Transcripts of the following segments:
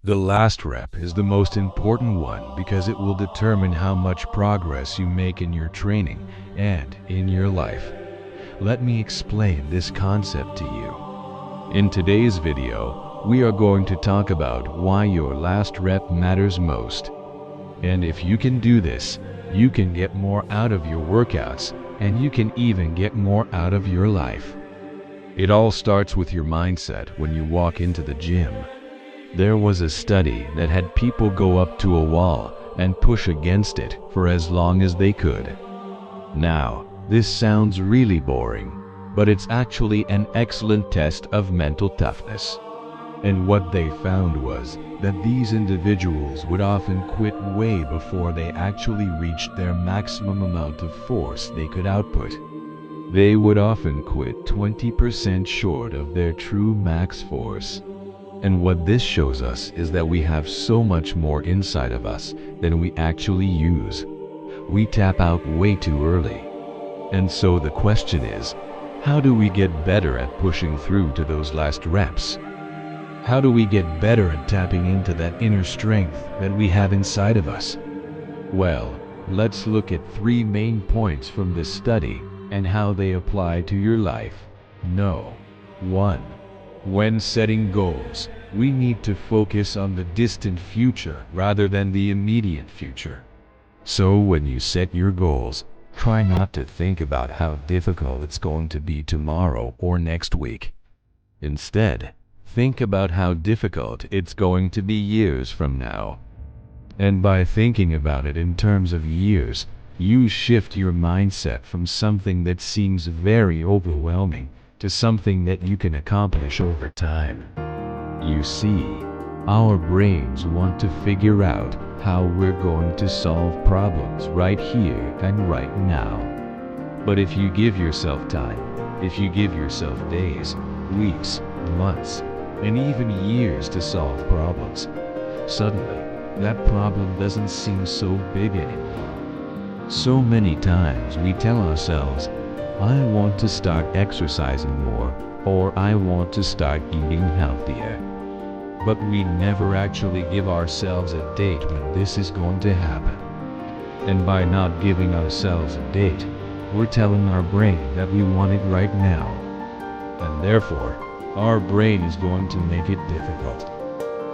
The last rep is the most important one because it will determine how much progress you make in your training and in your life. Let me explain this concept to you. In today's video, we are going to talk about why your last rep matters most. And if you can do this, you can get more out of your workouts, and you can even get more out of your life. It all starts with your mindset when you walk into the gym. There was a study that had people go up to a wall and push against it for as long as they could. Now, this sounds really boring, but it's actually an excellent test of mental toughness. And what they found was that these individuals would often quit way before they actually reached their maximum amount of force they could output. They would often quit 20% short of their true max force. And what this shows us is that we have so much more inside of us than we actually use. We tap out way too early. And so the question is, how do we get better at pushing through to those last reps? How do we get better at tapping into that inner strength that we have inside of us? Well, let's look at 3 main points from this study and how they apply to your life. 1. When setting goals, we need to focus on the distant future rather than the immediate future. So when you set your goals, try not to think about how difficult it's going to be tomorrow or next week. Instead, think about how difficult it's going to be years from now. And by thinking about it in terms of years, you shift your mindset from something that seems very overwhelming to something that you can accomplish over time. You see, our brains want to figure out how we're going to solve problems right here and right now. But if you give yourself time, if you give yourself days, weeks, months, and even years to solve problems, suddenly that problem doesn't seem so big anymore. So many times we tell ourselves, I want to start exercising more, or I want to start eating healthier. But we never actually give ourselves a date when this is going to happen. And by not giving ourselves a date, we're telling our brain that we want it right now. And therefore, our brain is going to make it difficult.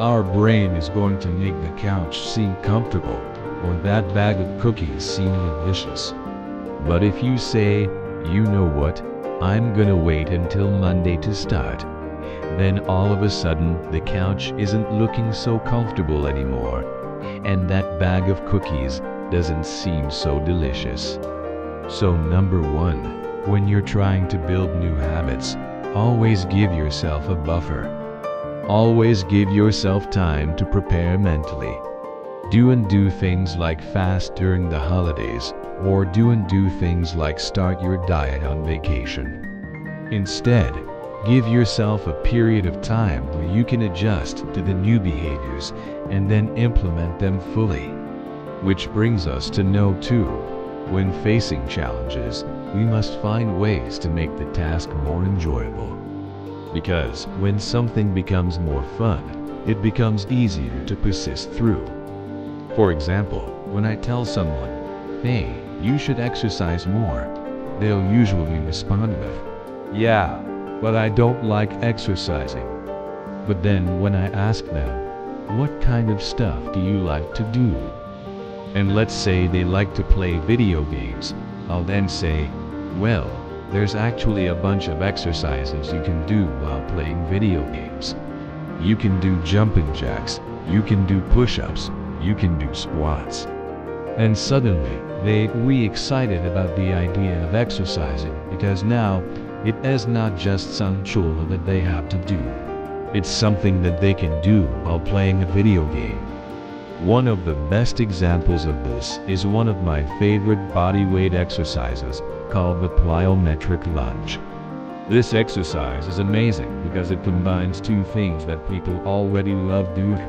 Our brain is going to make the couch seem comfortable, or that bag of cookies seem delicious. But if you say, you know what, I'm gonna wait until Monday to start, then all of a sudden the couch isn't looking so comfortable anymore, and that bag of cookies doesn't seem so delicious. So 1, when you're trying to build new habits, always give yourself a buffer. Always give yourself time to prepare mentally. Do things like fast during the holidays, or do things like start your diet on vacation. Instead, give yourself a period of time where you can adjust to the new behaviors and then implement them fully. Which brings us to 2. When facing challenges, we must find ways to make the task more enjoyable. Because when something becomes more fun, it becomes easier to persist through. For example, when I tell someone, hey, you should exercise more, they'll usually respond with, yeah, but I don't like exercising. But then when I ask them, what kind of stuff do you like to do? And let's say they like to play video games, I'll then say, well, there's actually a bunch of exercises you can do while playing video games. You can do jumping jacks, you can do push-ups, you can do squats. And suddenly, they be excited about the idea of exercising because now, it is not just some chore that they have to do. It's something that they can do while playing a video game. One of the best examples of this is one of my favorite bodyweight exercises called the plyometric lunge. This exercise is amazing because it combines 2 things that people already love doing,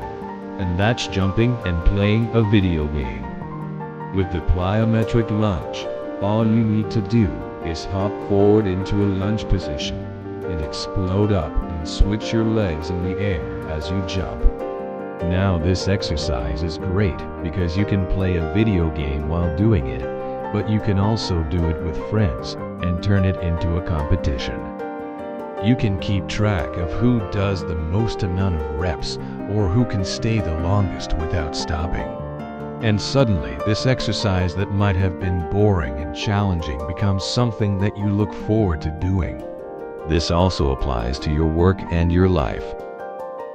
and that's jumping and playing a video game. With the plyometric lunge, all you need to do is hop forward into a lunge position and explode up and switch your legs in the air as you jump. Now this exercise is great because you can play a video game while doing it, but you can also do it with friends and turn it into a competition. You can keep track of who does the most amount of reps or who can stay the longest without stopping. And suddenly, this exercise that might have been boring and challenging becomes something that you look forward to doing. This also applies to your work and your life.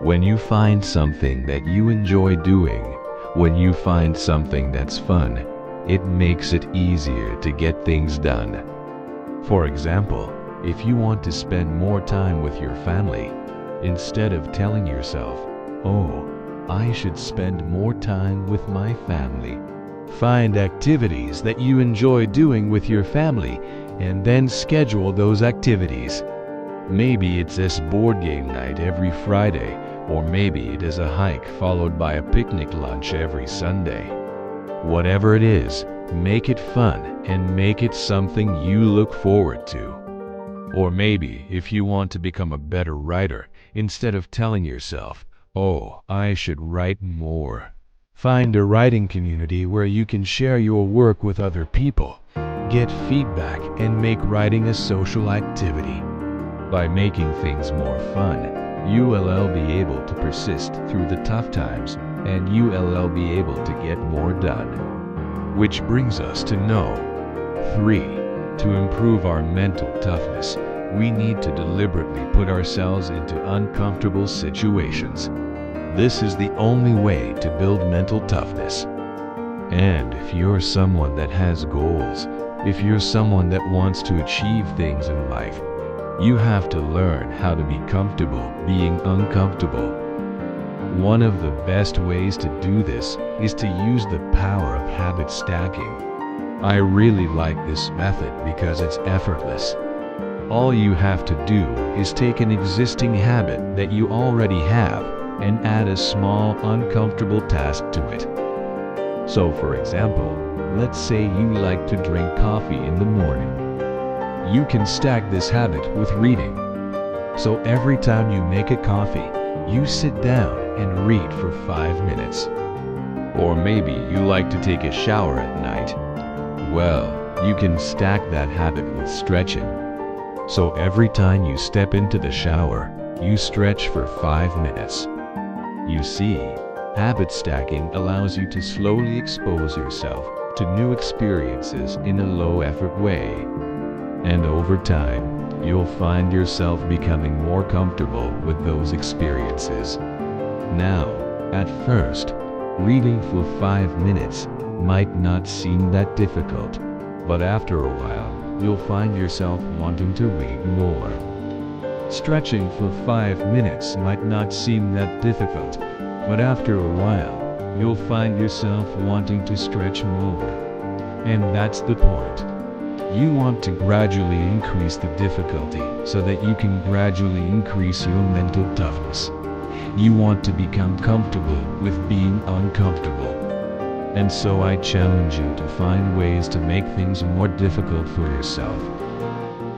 When you find something that you enjoy doing, when you find something that's fun, it makes it easier to get things done. For example, if you want to spend more time with your family, instead of telling yourself, "Oh, I should spend more time with my family," find activities that you enjoy doing with your family and then schedule those activities. Maybe it's this board game night every Friday, or maybe it is a hike followed by a picnic lunch every Sunday. Whatever it is, make it fun and make it something you look forward to. Or maybe if you want to become a better writer, instead of telling yourself, "Oh, I should write more," find a writing community where you can share your work with other people, get feedback, and make writing a social activity. By making things more fun, you will be able to persist through the tough times, and you will be able to get more done. Which brings us to know 3. To improve our mental toughness, we need to deliberately put ourselves into uncomfortable situations. This is the only way to build mental toughness. And if you're someone that has goals, if you're someone that wants to achieve things in life, you have to learn how to be comfortable being uncomfortable. One of the best ways to do this is to use the power of habit stacking. I really like this method because it's effortless. All you have to do is take an existing habit that you already have and add a small, uncomfortable task to it. So for example, let's say you like to drink coffee in the morning. You can stack this habit with reading. So every time you make a coffee, you sit down and read for 5 minutes. Or maybe you like to take a shower at night. Well, you can stack that habit with stretching. So every time you step into the shower, you stretch for 5 minutes. You see, habit stacking allows you to slowly expose yourself to new experiences in a low-effort way. And over time, you'll find yourself becoming more comfortable with those experiences. Now, at first, reading for 5 minutes might not seem that difficult, but after a while, you'll find yourself wanting to read more. Stretching for 5 minutes might not seem that difficult, but after a while, you'll find yourself wanting to stretch more. And that's the point. You want to gradually increase the difficulty so that you can gradually increase your mental toughness. You want to become comfortable with being uncomfortable. And so I challenge you to find ways to make things more difficult for yourself.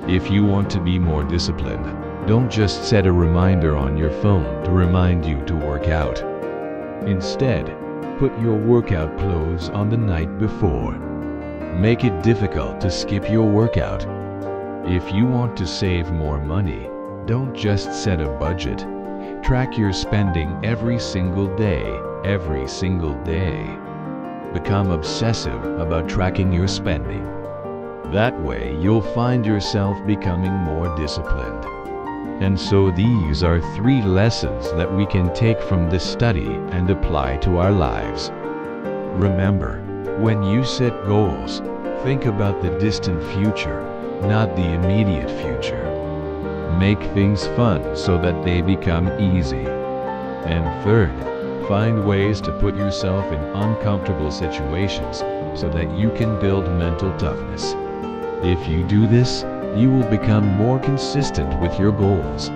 If you want to be more disciplined, don't just set a reminder on your phone to remind you to work out. Instead, put your workout clothes on the night before. Make it difficult to skip your workout. If you want to save more money, don't just set a budget. Track your spending every single day, every single day. Become obsessive about tracking your spending. That way, you'll find yourself becoming more disciplined. And so these are 3 lessons that we can take from this study and apply to our lives. Remember, when you set goals, think about the distant future, not the immediate future. Make things fun so that they become easy. And third, find ways to put yourself in uncomfortable situations so that you can build mental toughness. If you do this, you will become more consistent with your goals.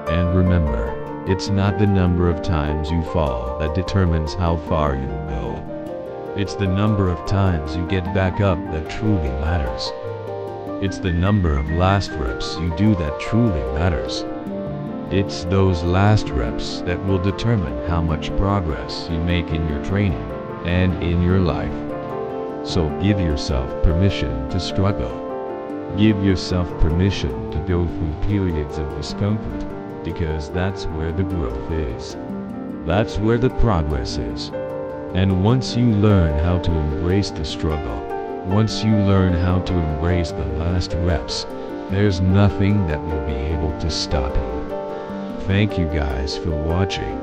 And remember, it's not the number of times you fall that determines how far you will go. It's the number of times you get back up that truly matters. It's the number of last reps you do that truly matters. It's those last reps that will determine how much progress you make in your training and in your life. So give yourself permission to struggle. Give yourself permission to go through periods of discomfort, because that's where the growth is. That's where the progress is. And once you learn how to embrace the struggle, once you learn how to embrace the last reps, there's nothing that will be able to stop you. Thank you guys for watching.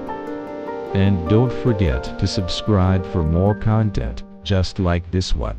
And don't forget to subscribe for more content just like this one.